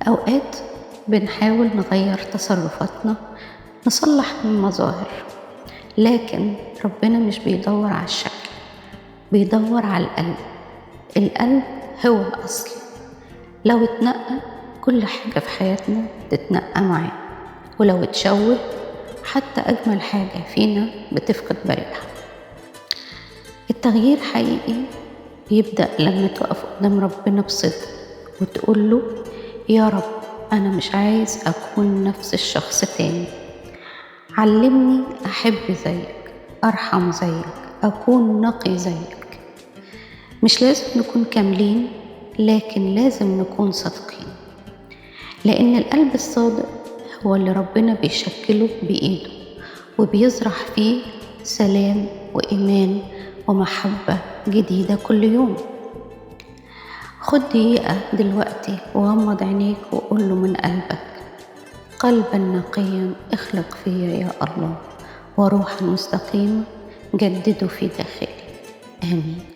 أوقات بنحاول نغير تصرفاتنا، نصلح من المظاهر، لكن ربنا مش بيدور على الشكل، بيدور على القلب. القلب هو الأصل، لو اتنقى كل حاجة في حياتنا تتنقى معاه، ولو اتشوه حتى أجمل حاجة فينا بتفقد بريقها. التغيير حقيقي بيبدأ لما تقف قدام ربنا بصدق وتقوله: يا رب، أنا مش عايز أكون نفس الشخص تاني، علمني أحب زيك، أرحم زيك، أكون نقي زيك. مش لازم نكون كاملين، لكن لازم نكون صادقين، لأن القلب الصادق هو اللي ربنا بيشكله بإيده وبيزرع فيه سلام وإيمان ومحبة جديدة كل يوم. خد دقيقة دلوقتي وغمض عينيك وقول له من قلبك: قلبا نقيا اخلق فيا يا الله، وروحا مستقيمة جدده في داخلي. آمين.